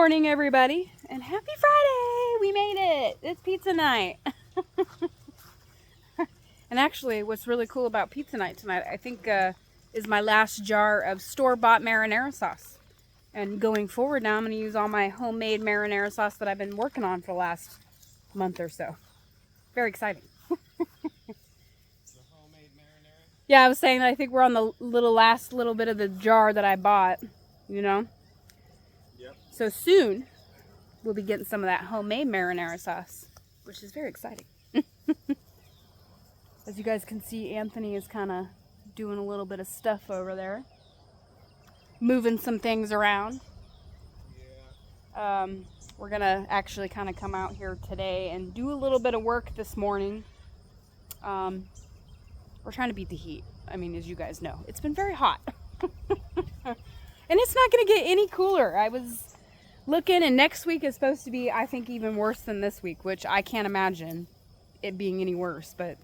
morning, everybody, and happy Friday! We made it! It's pizza night. And actually, what's really cool about pizza night tonight, I think, is my last jar of store-bought marinara sauce. And going forward now, I'm going to use all my homemade marinara sauce that I've been working on for the last month or so. Very exciting. Yeah, I was saying that I think we're on the last little bit of the jar that I bought, you know? Yep. So soon, we'll be getting some of that homemade marinara sauce, which is very exciting. As you guys can see, Anthony is kind of doing a little bit of stuff over there. Moving some things around. Yeah. We're going to actually kind of come out here today and do a little bit of work this morning. We're trying to beat the heat. I mean, as you guys know, it's been very hot. And it's not going to get any cooler. I was looking, and next week is supposed to be, I think, even worse than this week, which I can't imagine it being any worse. But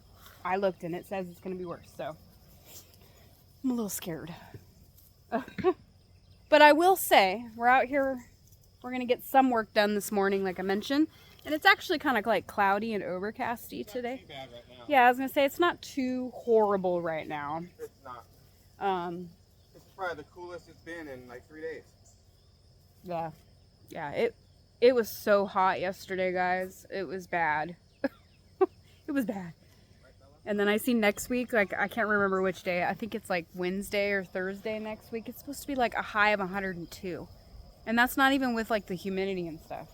I looked, and it says it's going to be worse. So I'm a little scared. But I will say, we're out here. We're going to get some work done this morning, like I mentioned. And it's actually kind of like cloudy and overcasty today. Too bad right now. Yeah, I was going to say, it's not too horrible right now. It's not. It's probably the coolest it's been in like 3 days. Yeah. Yeah, it was so hot yesterday, guys. It was bad. It was bad. And then I see next week, like, I can't remember which day. I think it's like Wednesday or Thursday next week. It's supposed to be like a high of 102. And that's not even with like the humidity and stuff.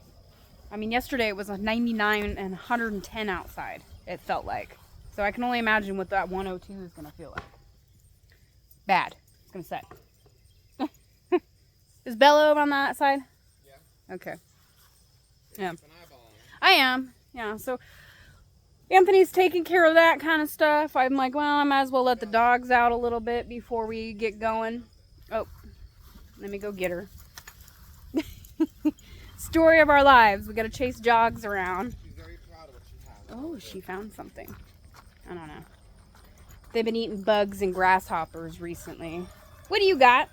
I mean, yesterday it was a 99 and 110 outside, it felt like. So I can only imagine what that 102 is going to feel like. Bad. It's going to say. Is Bella over on that side? Yeah. Okay. Yeah. I am. Yeah, so Anthony's taking care of that kind of stuff. I'm like, well, I might as well let the dogs out a little bit before we get going. Oh, let me go get her. Story of our lives. We got to chase jogs around. She's very proud of what she has. Oh, she found something. I don't know. They've been eating bugs and grasshoppers recently. What do you got?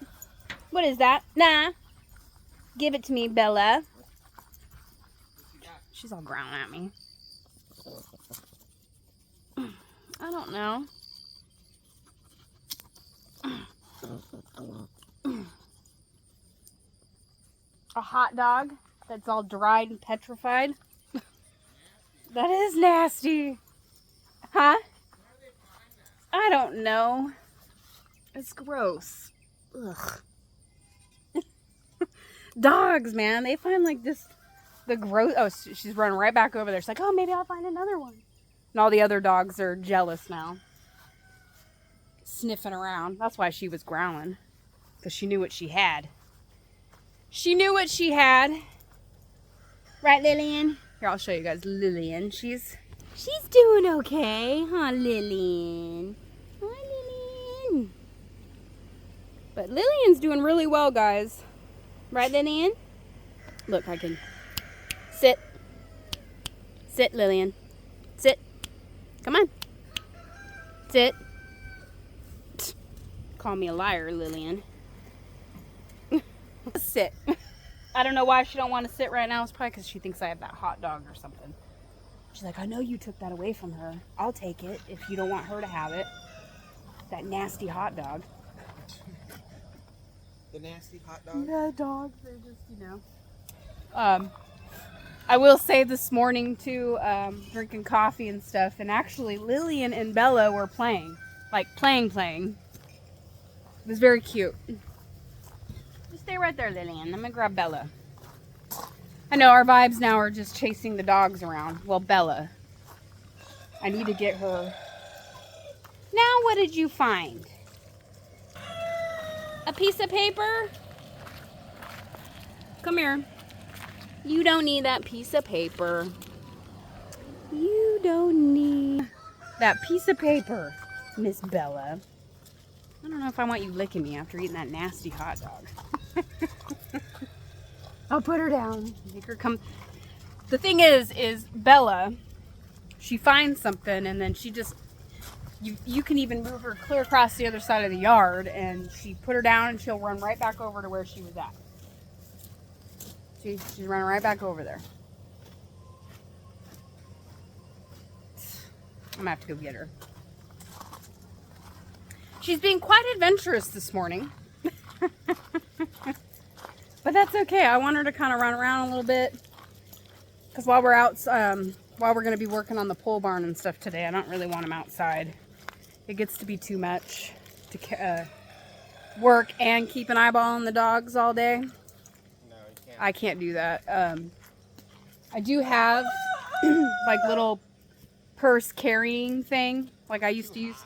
What is that? Nah. Give it to me, Bella. She's all growling at me. I don't know. A hot dog that's all dried and petrified. That is nasty. Huh? I don't know. It's gross. Ugh. Dogs, man. They find like this, the gross. Oh, she's running right back over there. She's like, oh, maybe I'll find another one. And all the other dogs are jealous now. Sniffing around. That's why she was growling. Because she knew what she had. She knew what she had. Right, Lillian? Here, I'll show you guys Lillian. She's doing okay, huh, Lillian? Hi, Lillian. But Lillian's doing really well, guys. Right, Lillian? Look, I can sit. Sit, Lillian. Sit. Come on. Sit. Call me a liar, Lillian. Sit. I don't know why she don't want to sit right now. It's probably because she thinks I have that hot dog or something. She's like, I know you took that away from her. I'll take it if you don't want her to have it. That nasty hot dog. The nasty hot dog? The dogs, they're just, you know. I will say this morning, too, drinking coffee and stuff, and actually Lillian and Bella were playing. Like, playing. It was very cute. Just stay right there, Lillian. I'm gonna grab Bella. I know, our vibes now are just chasing the dogs around. Well, Bella. I need to get her. Now, what did you find? A piece of paper? Come here. You don't need that piece of paper. You don't need that piece of paper, Miss Bella. I don't know if I want you licking me after eating that nasty hot dog. I'll put her down. Make her come. The thing is Bella, she finds something and then she just, you can even move her clear across the other side of the yard and she put her down and she'll run right back over to where she was at. See, she's running right back over there. I'm gonna have to go get her. She's being quite adventurous this morning. But that's okay. I want her to kind of run around a little bit. Because while we're out, while we're going to be working on the pole barn and stuff today, I don't really want them outside. It gets to be too much to work and keep an eyeball on the dogs all day. No, you can't. I can't do that. I do have like little purse carrying thing like I used to use.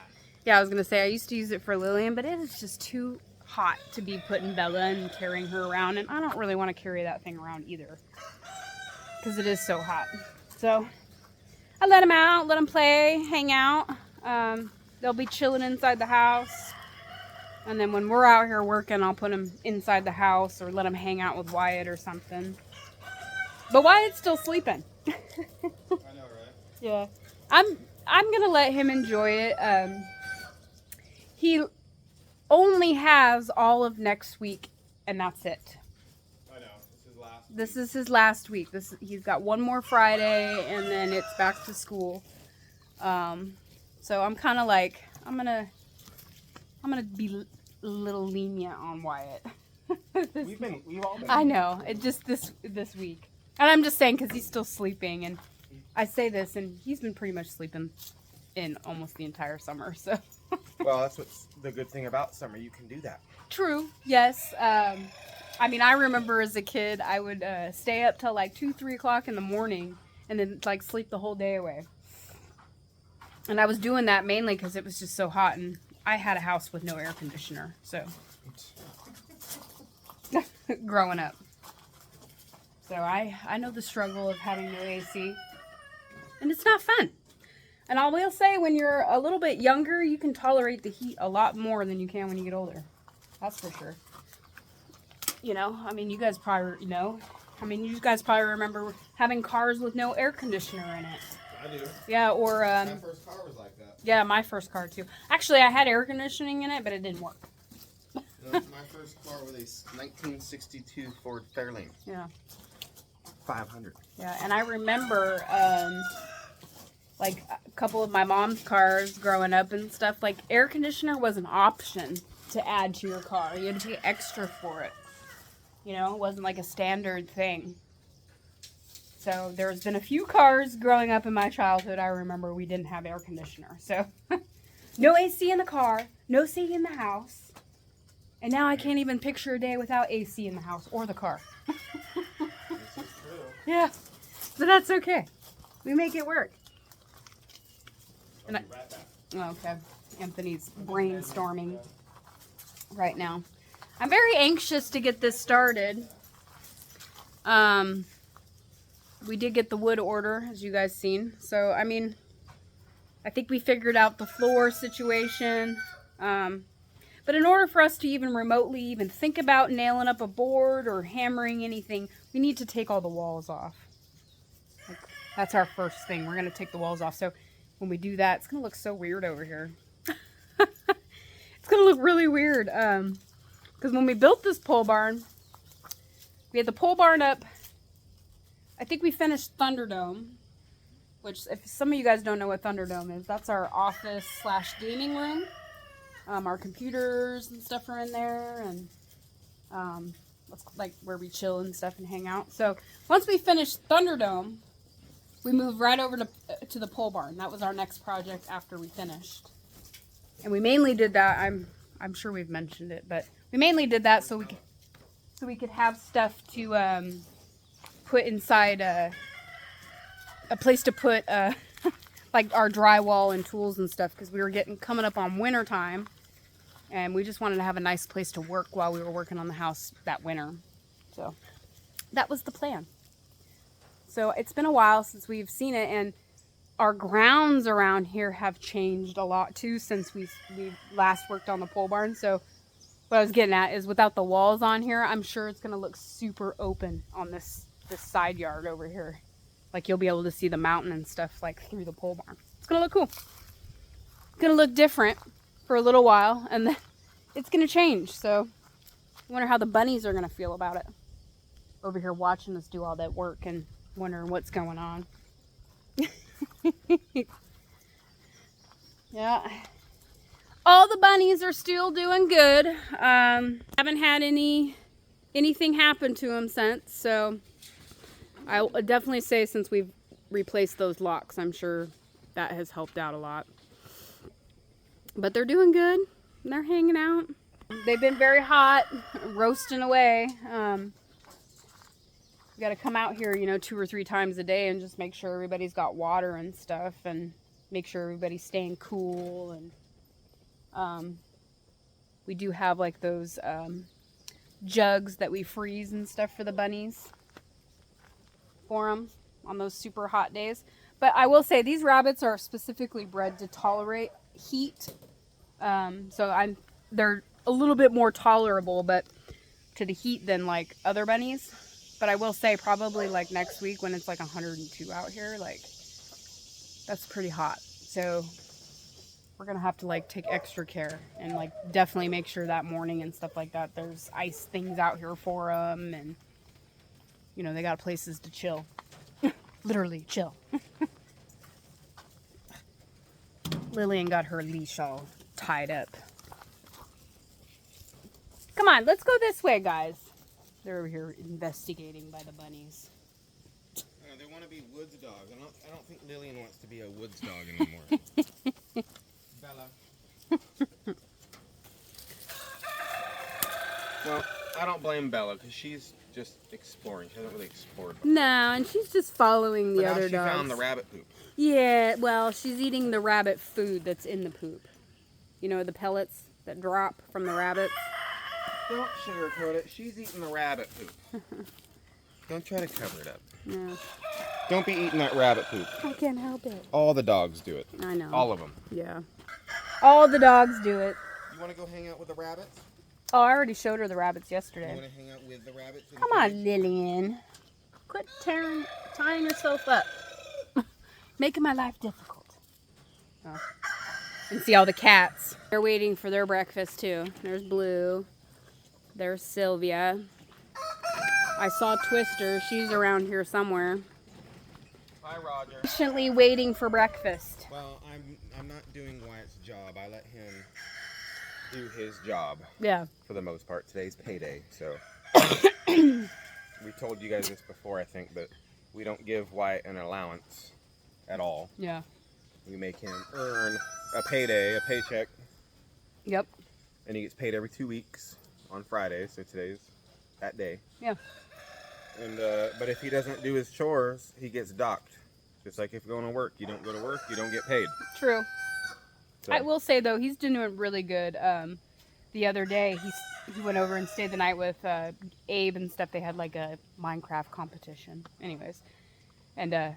Yeah, I was gonna say I used to use it for Lillian, but it is just too hot to be putting Bella and carrying her around, and I don't really want to carry that thing around either because it is so hot. So I let them out, let them play, hang out. They'll be chilling inside the house, and then when we're out here working, I'll put them inside the house or let them hang out with Wyatt or something. But Wyatt's still sleeping. I know, right? Yeah, I'm gonna let him enjoy it. He only has all of next week, and that's it. I know. This is his last week. He's got one more Friday, and then it's back to school. So I'm kind of like I'm gonna be a little lenient on Wyatt. We've all been. I know. It just this week, and I'm just saying because he's still sleeping, and I say this, and he's been pretty much sleeping in almost the entire summer. So. Well, that's what's the good thing about summer. You can do that. True. Yes. I mean, I remember as a kid, I would stay up till like 2-3 o'clock in the morning, and then like sleep the whole day away. And I was doing that mainly because it was just so hot, and I had a house with no air conditioner. So growing up, so I know the struggle of having no AC, and it's not fun. And I will say, when you're a little bit younger, you can tolerate the heat a lot more than you can when you get older. That's for sure. You know, I mean, you guys probably, you guys probably remember having cars with no air conditioner in it. I do. Yeah, or, My first car was like that. yeah, my first car too. Actually, I had air conditioning in it, but it didn't work. My first car was a 1962 Ford Fairlane. Yeah. 500. Yeah, and I remember, like a couple of my mom's cars growing up and stuff, like air conditioner was an option to add to your car. You had to pay extra for it. You know, it wasn't like a standard thing. So there's been a few cars growing up in my childhood. I remember we didn't have air conditioner. So no AC in the car, no AC in the house. And now I can't even picture a day without AC in the house or the car. This is true. Yeah, but that's okay. We make it work. I'll be right back. Oh, okay. Anthony's brainstorming right now. I'm very anxious to get this started. We did get the wood order, as you guys seen. So, I mean, I think we figured out the floor situation. But in order for us to even remotely even think about nailing up a board or hammering anything, we need to take all the walls off. Like, that's our first thing. We're going to take the walls off. So when we do that, it's going to look so weird over here. It's going to look really weird. Because when we built this pole barn, we had the pole barn up. I think we finished Thunderdome, which if some of you guys don't know what Thunderdome is, that's our office / gaming room. Our computers and stuff are in there, and that's like where we chill and stuff and hang out. So once we finished Thunderdome, we moved right over to the pole barn. That was our next project after we finished. And we mainly did that. I'm sure we've mentioned it, but we mainly did that so we could have stuff to put inside a place to put like our drywall and tools and stuff, because we were coming up on winter time, and we just wanted to have a nice place to work while we were working on the house that winter. So that was the plan. So it's been a while since we've seen it, and our grounds around here have changed a lot too since we last worked on the pole barn. So what I was getting at is, without the walls on here, I'm sure it's going to look super open on this side yard over here. Like, you'll be able to see the mountain and stuff like through the pole barn. It's going to look cool. It's going to look different for a little while, and then it's going to change. So I wonder how the bunnies are going to feel about it. over here watching us do all that work and wondering what's going on. Yeah. All the bunnies are still doing good. Haven't had anything happen to them since, so I'll definitely say since we've replaced those locks, I'm sure that has helped out a lot. But they're doing good. They're hanging out. They've been very hot, roasting away. We got to come out here, 2 or 3 times a day and just make sure everybody's got water and stuff, and make sure everybody's staying cool. And we do have like those jugs that we freeze and stuff for the bunnies for them on those super hot days. But I will say these rabbits are specifically bred to tolerate heat. So they're a little bit more tolerable but to the heat than like other bunnies. But I will say probably like next week when it's like 102 out here, like that's pretty hot. So we're gonna have to like take extra care and like definitely make sure that morning and stuff like that there's ice things out here for them, and they got places to chill. Literally chill. Lillian got her leash all tied up. Come on, let's go this way, guys. They're over here investigating by the bunnies. They want to be woods dogs. I don't think Lillian wants to be a woods dog anymore. Bella. Well, I don't blame Bella because she's just exploring. She hasn't really explored before. No, and she's just following the other dogs. She found the rabbit poop. Yeah, well, she's eating the rabbit food that's in the poop. The pellets that drop from the rabbits. Don't sugarcoat it. She's eating the rabbit poop. Don't try to cover it up. No. Don't be eating that rabbit poop. I can't help it. All the dogs do it. I know. All of them. Yeah. All the dogs do it. You want to go hang out with the rabbits? Oh, I already showed her the rabbits yesterday. You want to hang out with the rabbits? Come on, Lillian. Quit tying yourself up. Making my life difficult. Oh. And see all the cats. They're waiting for their breakfast too. There's Blue. There's Sylvia. I saw Twister. She's around here somewhere. Hi, Roger. Patiently waiting for breakfast. Well, I'm not doing Wyatt's job. I let him do his job. Yeah. For the most part. Today's payday, so. We told you guys this before, I think, but we don't give Wyatt an allowance at all. Yeah. We make him earn a payday, a paycheck. Yep. And he gets paid every 2 weeks on Friday, so today's that day. Yeah. And but if he doesn't do his chores, he gets docked. Just like if you're going to work, you don't go to work, you don't get paid. True. So. I will say though, he's doing really good. The other day, he went over and stayed the night with Abe and stuff. They had like a Minecraft competition. Anyways, and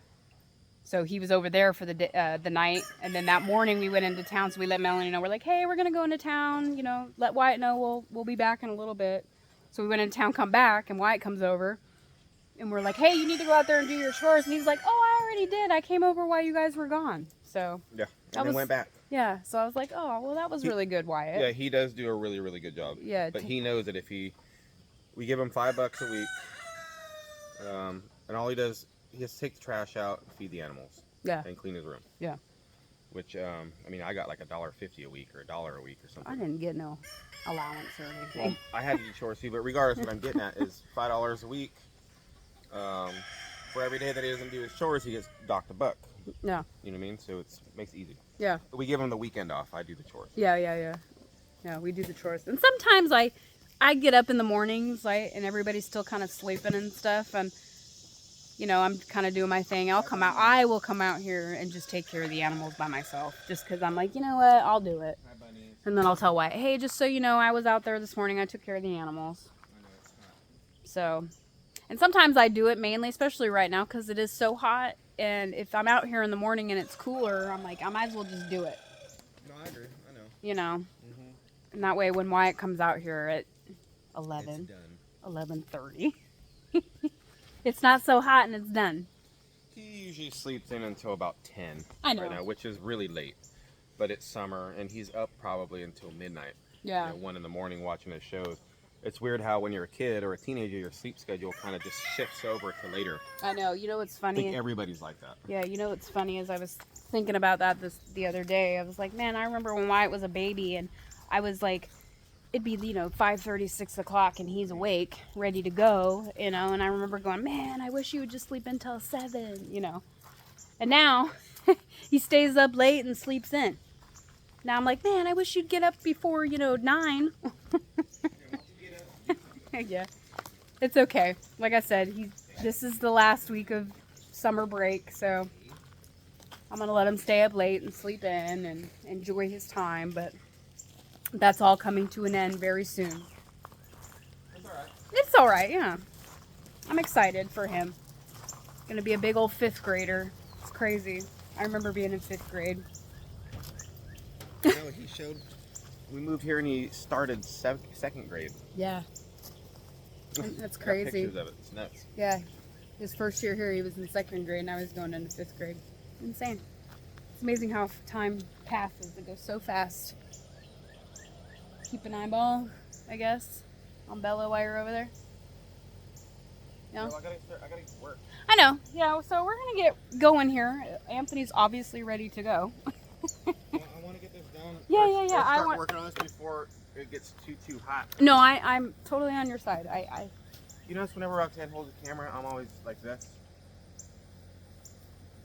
so he was over there for the night. And then that morning we went into town, so we let Melanie know. We're like, hey, we're gonna go into town. Let Wyatt know we'll be back in a little bit. So we went into town, come back, and Wyatt comes over. And we're like, hey, you need to go out there and do your chores. And he's like, oh, I already did. I came over while you guys were gone. So yeah, and then went back. Yeah, so I was like, oh, well, that was really good, Wyatt. Yeah, he does do a really, really good job. Yeah. But he knows that if we give him $5 a week, and all he does, he has to take the trash out and feed the animals. Yeah. And clean his room. Yeah. Which, I mean, I got like $1.50 a week or $1 a week or something. I didn't get no allowance or anything. Well, I had to do chores too, but regardless, what I'm getting at is $5 a week. For every day that he doesn't do his chores, he gets docked $1. Yeah. You know what I mean? So it makes it easy. Yeah. We give him the weekend off. I do the chores. Yeah, we do the chores. And sometimes I get up in the mornings, and everybody's still kind of sleeping and stuff, and I'm kind of doing my thing. I will come out here and just take care of the animals by myself, just because I'm like, you know what, I'll do it. Hi, bunny. And then I'll tell Wyatt, hey, just so you know, I was out there this morning. I took care of the animals. I know it's hot. So, and sometimes I do it mainly, especially right now, because it is so hot. And if I'm out here in the morning and it's cooler, I'm like, I might as well just do it. No, I agree. I know. Mm-hmm. And that way, when Wyatt comes out here at 11, It's done. 11:30, it's not so hot and it's done. He usually sleeps in until about 10. I know. Right now, which is really late. But it's summer, and he's up probably until midnight. Yeah. 1 in the morning watching his shows. It's weird how when you're a kid or a teenager, your sleep schedule kind of just shifts over to later. I know. You know what's I funny? think everybody's like that. Yeah, you know what's funny is I was thinking about that the other day. I was like, man, I remember when Wyatt was a baby and I was like, it'd be, 5:30, 6 o'clock and he's awake, ready to go, and I remember going, man, I wish you would just sleep until 7, And now he stays up late and sleeps in. Now I'm like, man, I wish you'd get up before, 9. Yeah, it's okay. Like I said, this is the last week of summer break, so I'm gonna let him stay up late and sleep in and enjoy his time. But that's all coming to an end very soon. It's alright. It's all right, yeah. I'm excited for him. Gonna be a big old 5th grader. It's crazy. I remember being in 5th grade. No, he showed. We moved here and he started 2nd grade. Yeah. That's I got crazy. pictures of it. It's nuts. Yeah. His first year here, he was in 2nd grade. Now he's going into 5th grade. Insane. It's amazing how time passes. It goes so fast. Keep an eyeball, I guess, on Bella while you're over there. No? Well, I gotta get to work. I know. Yeah, so we're going to get going here. Anthony's obviously ready to go. I want to get this done. Yeah, Let's I start want- working on this before it gets too hot. No, I'm totally on your side. I You notice whenever Roxanne holds the camera, I'm always like this.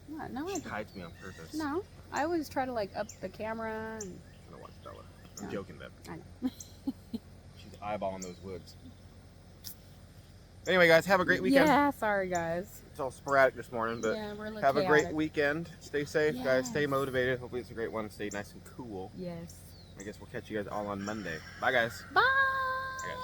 no, She hides me on purpose. no. I always try to up the camera. And, I'm gonna watch Bella. I'm No. joking, Beb. I know. She's eyeballing those woods. Anyway, guys, have a great weekend. Yeah, sorry guys. It's all sporadic this morning, but Yeah, we're a little have a great chaotic. weekend. Stay safe, guys. Stay Yes. motivated. Hopefully, it's a great one. Stay nice and cool. Yes. I guess we'll catch you guys all on Monday. Bye, guys. Bye. Bye, guys.